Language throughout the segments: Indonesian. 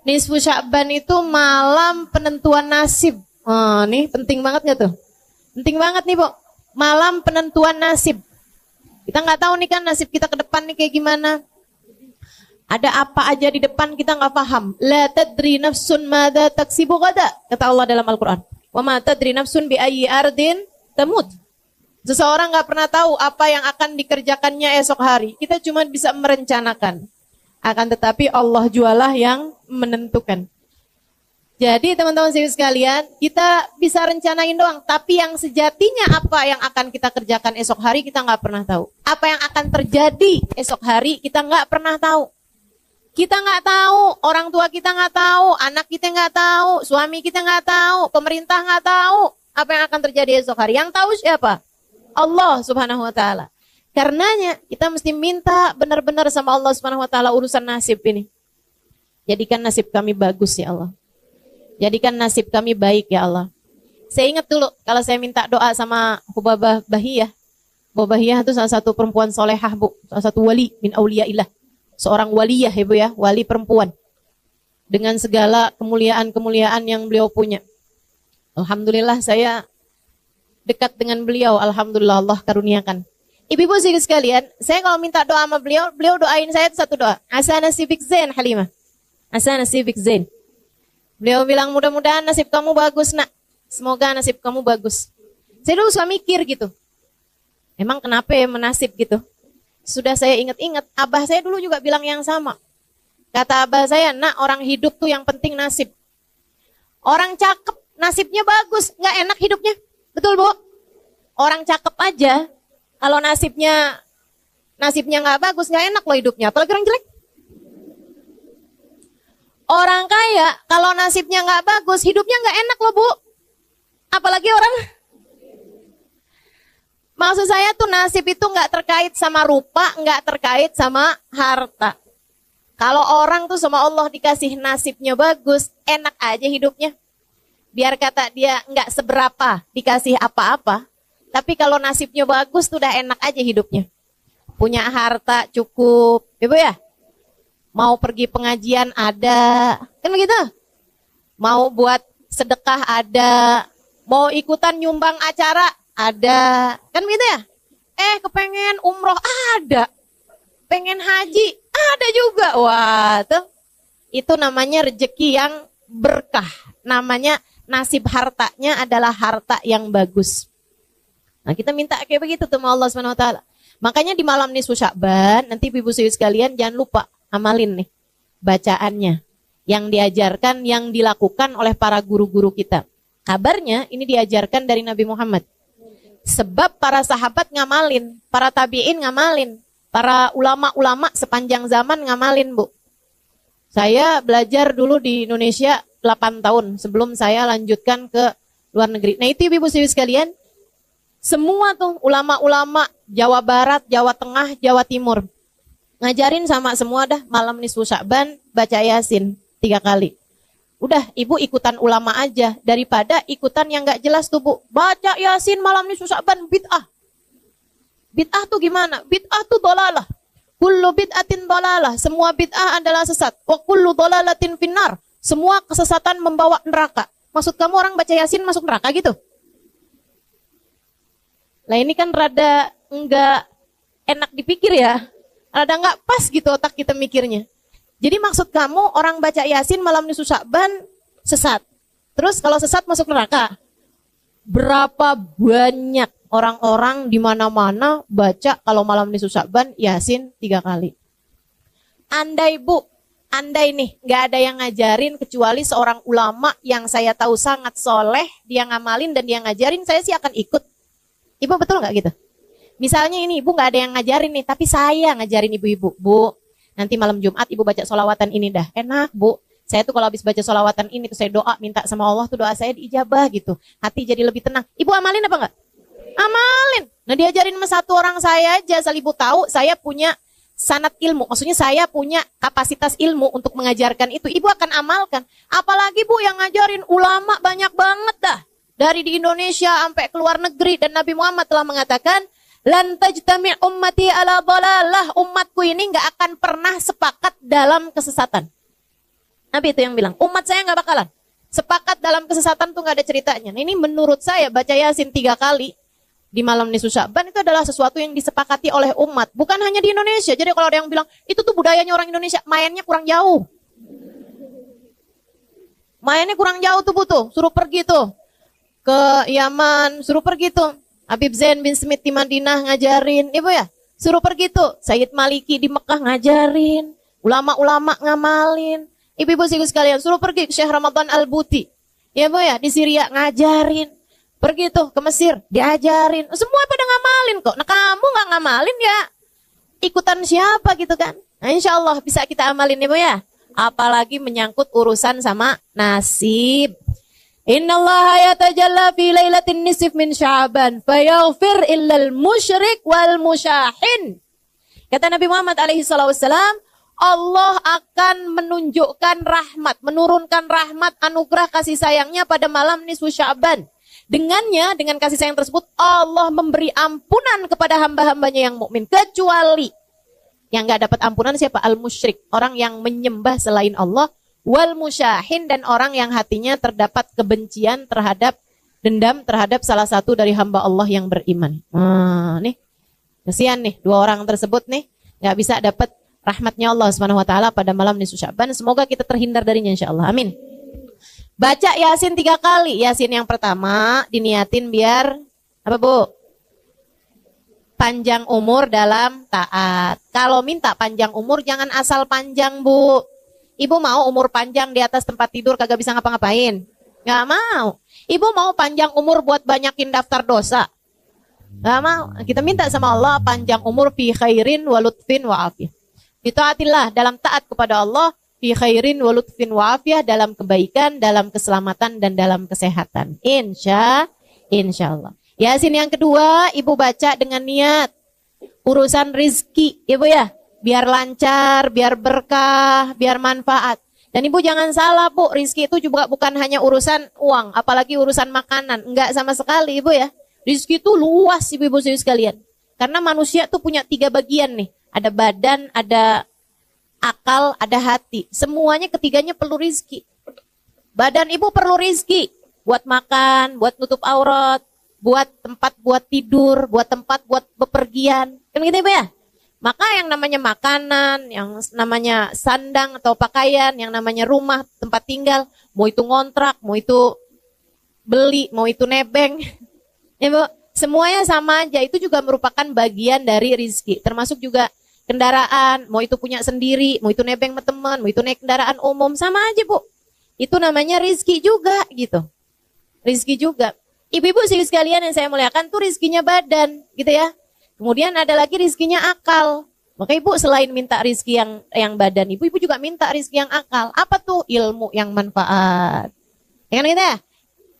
Nisfu Sya'ban itu malam penentuan nasib. Oh, nih penting banget nggak tuh? Penting banget nih, Bu. Malam penentuan nasib. Kita nggak tahu nih kan nasib kita ke depan nih kayak gimana. Ada apa aja di depan kita nggak paham. La tadri nafsun madza taksibu gada, kata Allah dalam Al-Qur'an. Wa ma tadri nafsun bi ayyi ardin tamut. Seseorang nggak pernah tahu apa yang akan dikerjakannya esok hari. Kita cuma bisa merencanakan. Akan tetapi Allah jualah yang menentukan. Jadi teman-teman sekalian, kita bisa rencanain doang. Tapi yang sejatinya apa yang akan kita kerjakan esok hari kita nggak pernah tahu. Apa yang akan terjadi esok hari kita nggak pernah tahu. Kita nggak tahu, orang tua kita nggak tahu, anak kita nggak tahu, suami kita nggak tahu, pemerintah nggak tahu apa yang akan terjadi esok hari. Yang tahu siapa? Allah Subhanahu Wa Taala. Karenanya kita mesti minta benar-benar sama Allah Subhanahu Wa Taala urusan nasib ini. Jadikan nasib kami bagus ya Allah. Jadikan nasib kami baik ya Allah. Saya ingat dulu kalau saya minta doa sama Hubabah Bahiyah. Hubabah Bahiyah itu salah satu perempuan solehah, Bu, salah satu wali min auliyaillah. Seorang waliyah ya Bu ya, wali perempuan. Dengan segala kemuliaan-kemuliaan yang beliau punya. Alhamdulillah saya dekat dengan beliau, alhamdulillah Allah karuniakan. Ibu-ibu sekalian, saya kalau minta doa sama beliau, beliau doain saya satu doa. Asa nasibik zain Halimah. Asa nasibik zain. Beliau bilang mudah-mudahan nasib kamu bagus nak. Semoga nasib kamu bagus. Saya dulu suka mikir gitu. Emang kenapa ya menasib gitu? Sudah saya ingat-ingat, abah saya dulu juga bilang yang sama. Kata abah saya, nak orang hidup tuh yang penting nasib. Orang cakep nasibnya bagus, nggak enak hidupnya. Betul Bu? Orang cakep aja, kalau nasibnya nggak bagus, nggak enak loh hidupnya. Apalagi orang jelek. Orang kaya, kalau nasibnya nggak bagus, hidupnya nggak enak loh Bu. Apalagi orang. Maksud saya tuh nasib itu nggak terkait sama rupa, nggak terkait sama harta. Kalau orang tuh sama Allah dikasih nasibnya bagus, enak aja hidupnya. Biar kata dia nggak seberapa dikasih apa-apa, tapi kalau nasibnya bagus tuh udah enak aja hidupnya. Punya harta cukup, Ibu ya? Mau pergi pengajian ada, kan begitu? Mau buat sedekah ada, mau ikutan nyumbang acara ada, kan begitu ya? Kepengen umroh ada, pengen haji ada juga. Wah, tuh itu namanya rezeki yang berkah. Namanya nasib hartanya adalah harta yang bagus. Nah, kita minta kayak begitu tuh sama Allah Subhanahu Wa Taala. Makanya di malam nisfu Sya'ban, nanti ibu-ibu sekalian jangan lupa amalin nih bacaannya yang diajarkan, yang dilakukan oleh para guru-guru kita. Kabarnya ini diajarkan dari Nabi Muhammad. Sebab para sahabat ngamalin, para tabi'in ngamalin, para ulama-ulama sepanjang zaman ngamalin, Bu. Saya belajar dulu di Indonesia 8 tahun sebelum saya lanjutkan ke luar negeri. Nah, itu ibu-ibu sekalian, semua tuh ulama-ulama Jawa Barat, Jawa Tengah, Jawa Timur ngajarin sama semua dah malam nisfu Sya'ban baca Yasin 3 kali. Udah ibu ikutan ulama aja daripada ikutan yang gak jelas tuh Bu. Baca Yasin malam nisfu Sya'ban bid'ah. Bid'ah tuh gimana? Bid'ah tuh dolalah. Kullu bid'atin dolalah. Semua bid'ah adalah sesat. Wa kullu dolalatin finnar. Semua kesesatan membawa neraka. Maksud kamu orang baca Yasin masuk neraka gitu? Lah ini kan rada enggak enak dipikir ya. Rada enggak pas gitu otak kita mikirnya. Jadi maksud kamu orang baca Yasin malam nisfu Sya'ban sesat. Terus kalau sesat masuk neraka. Berapa banyak orang-orang di mana-mana baca kalau malam nisfu Sya'ban Yasin 3 kali. Andai nih nggak ada yang ngajarin kecuali seorang ulama yang saya tahu sangat soleh, dia ngamalin dan dia ngajarin, saya sih akan ikut. Ibu betul nggak gitu? Misalnya ini ibu nggak ada yang ngajarin nih, tapi saya ngajarin ibu-ibu. Bu, nanti malam Jumat ibu baca sholawatan ini dah. Enak Bu, saya tuh kalau habis baca sholawatan ini tuh saya doa minta sama Allah tuh doa saya diijabah gitu. Hati jadi lebih tenang. Ibu amalin apa enggak? Amalin. Nah diajarin sama satu orang saya aja, asal ibu tahu saya punya sanad ilmu. Maksudnya saya punya kapasitas ilmu untuk mengajarkan itu. Ibu akan amalkan. Apalagi Bu yang ngajarin ulama banyak banget dah. Dari di Indonesia sampai ke luar negeri. Dan Nabi Muhammad telah mengatakan, lan tajtami' ummati ala dhalalah. Umatku ini gak akan pernah sepakat dalam kesesatan. Nabi itu yang bilang, umat saya nggak bakalan sepakat dalam kesesatan tuh, nggak ada ceritanya. Nah, ini menurut saya baca Yasin 3 kali di malam nisfu Sya'ban itu adalah sesuatu yang disepakati oleh umat, bukan hanya di Indonesia. Jadi kalau ada yang bilang itu tuh budayanya orang Indonesia, mainnya kurang jauh. Mainnya kurang jauh tuh, Bu, tuh. Suruh pergi tuh ke Yaman, suruh pergi tuh Habib Zain bin Smith di Madinah ngajarin, Ibu ya. Suruh pergi tuh Sayyid Maliki di Mekah ngajarin, ulama-ulama ngamalin. Ibu-ibu sekalian, suruh pergi ke Syekh Ramadan Al-Buti, ya Bu ya, di Syria ngajarin. Pergi tuh ke Mesir, diajarin. Semua pada ngamalin kok. Nah, kamu nggak ngamalin ya ikutan siapa gitu kan? Nah, insya Allah bisa kita amalin, Ibu ya. Apalagi menyangkut urusan sama nasib. Innallaha yatajalla fi lailatin nisf min Sya'ban fayaghfir illal musyrik wal musyahin. Kata Nabi Muhammad alaihi wasallam, Allah akan menunjukkan rahmat, menurunkan rahmat, anugerah kasih sayangnya pada malam nisfu Sya'ban. Dengannya, dengan kasih sayang tersebut, Allah memberi ampunan kepada hamba-hambanya yang mukmin, kecuali yang gak dapat ampunan siapa? Al-musyrik, orang yang menyembah selain Allah, wal musyahin, dan orang yang hatinya terdapat kebencian terhadap, dendam terhadap salah satu dari hamba Allah yang beriman. Nih, kasihan nih, 2 orang tersebut nih, gak bisa dapat rahmatnya Allah Subhanahu wa taala pada malam nisfu Sya'ban. Semoga kita terhindar darinya insyaallah. Amin. Baca Yasin 3 kali. Yasin yang pertama diniatin biar apa, Bu? Panjang umur dalam taat. Kalau minta panjang umur jangan asal panjang, Bu. Ibu mau umur panjang di atas tempat tidur kagak bisa ngapa-ngapain? Nggak mau. Ibu mau panjang umur buat banyakin daftar dosa? Nggak mau. Kita minta sama Allah panjang umur fi khairin wa lutfin wa afiyah. Ditaatillah dalam taat kepada Allah, fi khairin wa lutfin wa afiyah, dalam kebaikan, dalam keselamatan, dan dalam kesehatan. Insyaallah. Yasin yang kedua, Ibu baca dengan niat urusan rizki, Ibu ya. Biar lancar, biar berkah, biar manfaat. Dan Ibu jangan salah, Bu, rizki itu juga bukan hanya urusan uang, apalagi urusan makanan. Enggak sama sekali, Ibu ya. Rizki itu luas, Ibu-ibu sekalian. Karena manusia tuh punya 3 bagian nih. Ada badan, ada akal, ada hati. Semuanya ketiganya perlu rizki. Badan Ibu perlu rizki. Buat makan, buat nutup aurat, buat tempat buat tidur, buat tempat buat bepergian. Kan gitu, Ibu ya? Maka yang namanya makanan, yang namanya sandang atau pakaian, yang namanya rumah, tempat tinggal, mau itu ngontrak, mau itu beli, mau itu nebeng. Ya, Bu, semuanya sama aja. Itu juga merupakan bagian dari rizki. Termasuk juga kendaraan, mau itu punya sendiri, mau itu nebeng sama teman, mau itu naik kendaraan umum, sama aja, Bu. Itu namanya rizki juga gitu. Rizki juga. Ibu-ibu sekalian yang saya muliakan tuh rizkinya badan gitu ya. Kemudian ada lagi rizkinya akal. Maka Ibu selain minta rizki yang badan, Ibu juga minta rizki yang akal. Apa tuh? Ilmu yang manfaat. Ya kan gitu ya?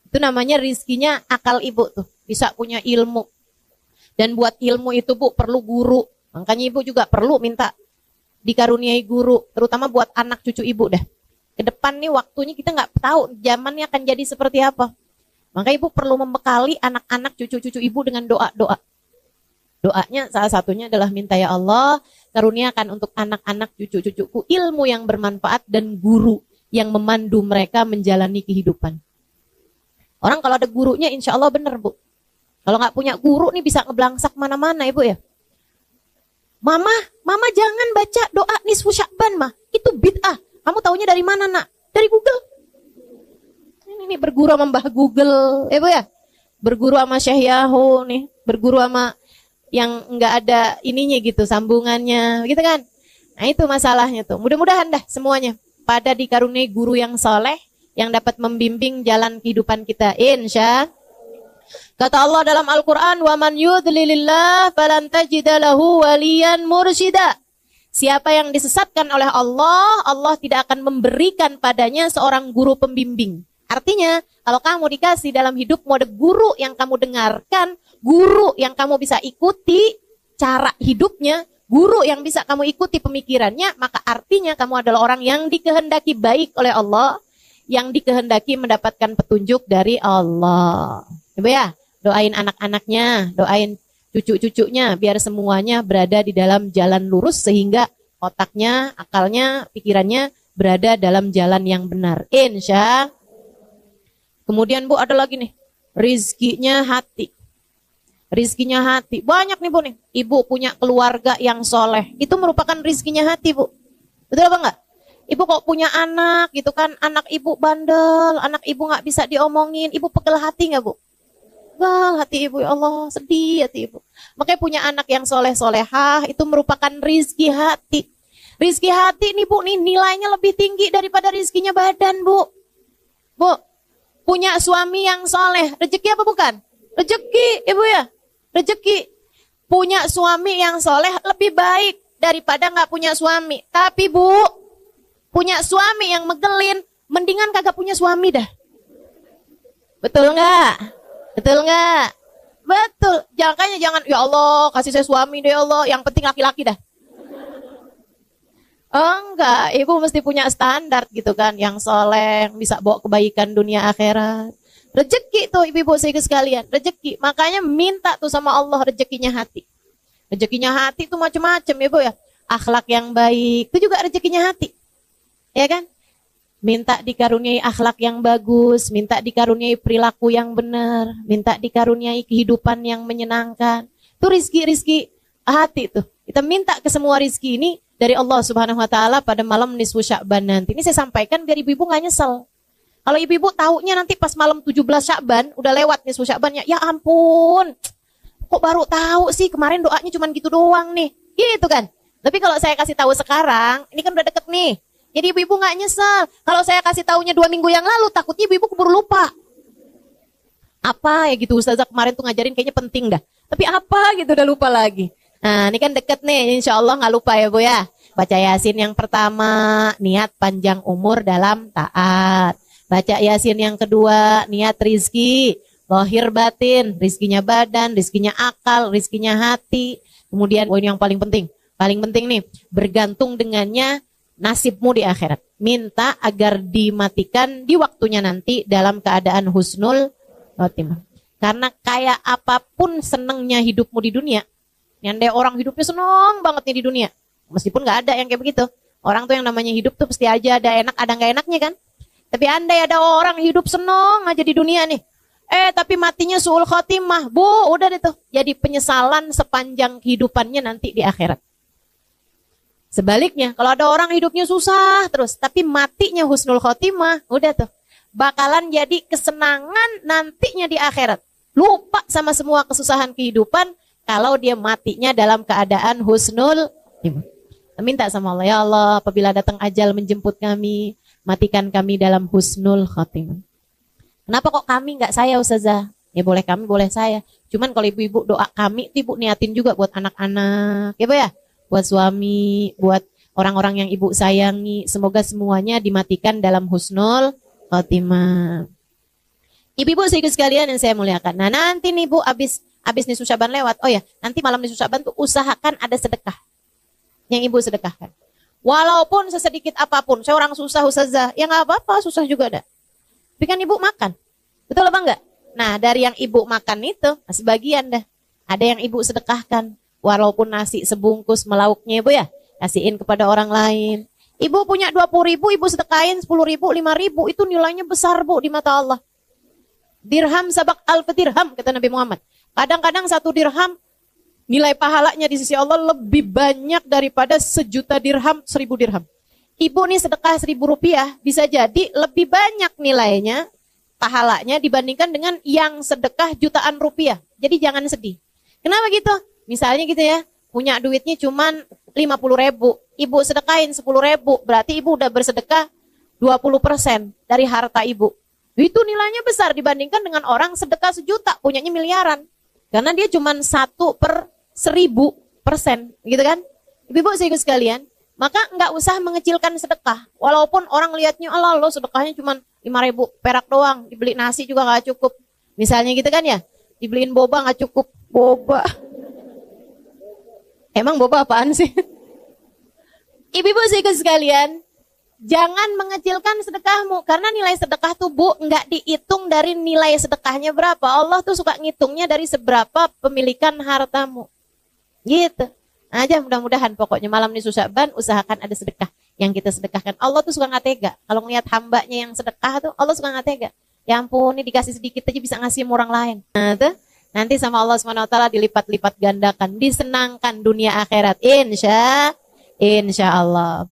Itu namanya rizkinya akal Ibu tuh. Bisa punya ilmu. Dan buat ilmu itu, Bu, perlu guru. Makanya Ibu juga perlu minta dikaruniai guru. Terutama buat anak cucu Ibu dah. Ke depan nih waktunya kita nggak tahu zamannya akan jadi seperti apa. Maka Ibu perlu membekali anak-anak cucu-cucu Ibu dengan doa-doa. Doanya salah satunya adalah minta, ya Allah, karuniakan untuk anak-anak cucu-cucuku ilmu yang bermanfaat dan guru yang memandu mereka menjalani kehidupan. Orang kalau ada gurunya insya Allah benar, Bu. Kalau nggak punya guru nih bisa ngeblangsak mana-mana, Ibu ya. Mama jangan baca doa nisfu Sya'ban, mah. Itu bid'ah. Kamu taunya dari mana, Nak? Dari Google. Ini berguru sama Mbah Google, Ibu ya. Berguru sama Syekh Yahoo nih, berguru sama yang enggak ada ininya gitu, sambungannya, gitu kan. Nah, itu masalahnya tuh. Mudah-mudahan dah semuanya pada dikaruniai guru yang soleh, yang dapat membimbing jalan kehidupan kita. Insya. Kata Allah dalam Al-Quran, وَمَنْ يُضْلِلِ اللَّهِ فَلَنْ تَجِدَ لَهُ وَلِيًّا مُرْشِدًا. Siapa yang disesatkan oleh Allah, Allah tidak akan memberikan padanya seorang guru pembimbing. Artinya, kalau kamu dikasih dalam hidupmu ada guru yang kamu dengarkan, guru yang kamu bisa ikuti cara hidupnya, guru yang bisa kamu ikuti pemikirannya, maka artinya kamu adalah orang yang dikehendaki baik oleh Allah, yang dikehendaki mendapatkan petunjuk dari Allah. Ibu ya, doain anak-anaknya, doain cucu-cucunya, biar semuanya berada di dalam jalan lurus sehingga otaknya, akalnya, pikirannya berada dalam jalan yang benar. Insya. Kemudian Bu ada lagi nih, rizkinya hati. Rizkinya hati. Banyak nih Bu nih. Ibu punya keluarga yang soleh. Itu merupakan rizkinya hati Bu. Betul apa enggak? Ibu kok punya anak gitu kan. Anak ibu bandel. Anak ibu gak bisa diomongin. Ibu pegel hati gak Bu? Pegel hati ibu. Ya Allah sedih hati ibu. Makanya punya anak yang soleh-solehah. Itu merupakan rizki hati. Rizki hati nih Bu nih nilainya lebih tinggi daripada rizkinya badan Bu. Bu. Punya suami yang soleh. Rezeki apa bukan? Rezeki ibu ya. Rezeki. Punya suami yang soleh lebih baik daripada gak punya suami. Tapi Bu, punya suami yang megelin, mendingan kagak punya suami dah. Betul nggak? Betul nggak? Betul. Jangan, ya Allah, kasih saya suami deh ya Allah. Yang penting laki-laki dah. Enggak, ibu mesti punya standar gitu kan. Yang soleh, bisa bawa kebaikan dunia akhirat. Rezeki tuh ibu-ibu sekalian. Rezeki. Makanya minta tuh sama Allah rezekinya hati. Rezekinya hati tuh macam-macam ibu ya. Akhlak yang baik, itu juga rezekinya hati. Ya kan? Minta dikaruniai akhlak yang bagus, minta dikaruniai perilaku yang benar, minta dikaruniai kehidupan yang menyenangkan. Itu rizki-rizki hati tuh. Kita minta ke semua rizki ini dari Allah Subhanahu wa taala pada malam nisfu Sya'ban nanti. Ini saya sampaikan biar ibu-ibu enggak nyesel. Kalau ibu-ibu taunya nanti pas malam 17 Sya'ban udah lewat nisfu Sya'ban ya ampun. Kok baru tahu sih, kemarin doanya cuma gitu doang nih. Gitu kan. Tapi kalau saya kasih tahu sekarang, ini kan udah deket nih. Jadi ibu-ibu gak nyesel. Kalau saya kasih taunya 2 minggu yang lalu, takutnya ibu-ibu keburu lupa. Apa ya gitu, Ustazah kemarin tuh ngajarin kayaknya penting dah. Tapi apa gitu udah lupa lagi. Nah ini kan deket nih, insya Allah gak lupa ya Bu ya. Baca Yasin yang pertama, niat panjang umur dalam taat. Baca Yasin yang kedua, niat rizki, lahir batin, rizkinya badan, rizkinya akal, rizkinya hati. Kemudian poin yang paling penting nih, bergantung dengannya nasibmu di akhirat. Minta agar dimatikan di waktunya nanti dalam keadaan husnul khotimah. Karena kayak apapun senengnya hidupmu di dunia, yang ada orang hidupnya seneng banget nih di dunia, meskipun gak ada yang kayak begitu. Orang tuh yang namanya hidup tuh pasti aja ada enak, ada gak enaknya kan. Tapi andai ada orang hidup seneng aja di dunia nih, tapi matinya su'ul khotimah, Bu, udah deh tuh. Jadi penyesalan sepanjang kehidupannya nanti di akhirat. Sebaliknya, kalau ada orang hidupnya susah terus, tapi matinya husnul khotimah, udah tuh. Bakalan jadi kesenangan nantinya di akhirat. Lupa sama semua kesusahan kehidupan kalau dia matinya dalam keadaan husnul khotimah. Minta sama Allah, ya Allah, apabila datang ajal menjemput kami, matikan kami dalam husnul khotimah. Kenapa kok kami enggak saya Ustazah? Ya boleh kami, boleh saya. Cuman kalau ibu-ibu doa kami, ibu niatin juga buat anak-anak, ya Bu ya? Buat suami, buat orang-orang yang ibu sayangi. Semoga semuanya dimatikan dalam husnul khotimah. Ibu-ibu sekalian yang saya muliakan. Nah nanti nih Bu, abis nisfu Sya'ban lewat. Oh ya, nanti malam nisfu Sya'ban tuh usahakan ada sedekah yang ibu sedekahkan. Walaupun sesedikit apapun. Saya orang susah Ustazah. Ya gak apa-apa, susah juga ada. Tapi kan ibu makan. Betul apa enggak? Nah dari yang ibu makan itu, sebagian dah. Ada yang ibu sedekahkan. Walaupun nasi sebungkus melauknya Ibu ya, kasihin kepada orang lain. Ibu punya 20.000, ibu sedekahin 10.000, 5.000, itu nilainya besar Bu di mata Allah. Dirham sabak alf dirham, kata Nabi Muhammad. Kadang-kadang 1 dirham, nilai pahalanya di sisi Allah lebih banyak daripada 1.000.000 dirham, 1.000 dirham. Ibu nih sedekah 1.000 rupiah, bisa jadi lebih banyak nilainya, pahalanya dibandingkan dengan yang sedekah jutaan rupiah. Jadi jangan sedih. Kenapa gitu? Misalnya gitu ya, punya duitnya cuman 50.000, ibu sedekahin 10.000, berarti ibu udah bersedekah 20% dari harta ibu. Itu nilainya besar dibandingkan dengan orang sedekah 1 juta, punyanya miliaran. Karena dia cuman 1/1000%, gitu kan? Ibu-ibu sekalian, maka nggak usah mengecilkan sedekah. Walaupun orang lihatnya, Allah lo sedekahnya cuman 5.000 perak doang, dibeli nasi juga nggak cukup. Misalnya gitu kan ya, dibeliin boba nggak cukup, boba. Emang boba apaan sih? Ibu-ibu sekalian, jangan mengecilkan sedekahmu. Karena nilai sedekah tuh Bu, nggak dihitung dari nilai sedekahnya berapa. Allah tuh suka ngitungnya dari seberapa pemilikan hartamu. Gitu. Aja mudah-mudahan pokoknya malam nisfu Sya'ban usahakan ada sedekah. yang kita sedekahkan. Allah tuh suka nggak tega. Kalau ngelihat hambanya yang sedekah tuh, Allah suka nggak tega. Ya ampun, ini dikasih sedikit aja bisa ngasih sama orang lain. Nah, tuh nanti sama Allah Subhanahu wa taala dilipat-lipat gandakan, disenangkan dunia akhirat. Insya Allah.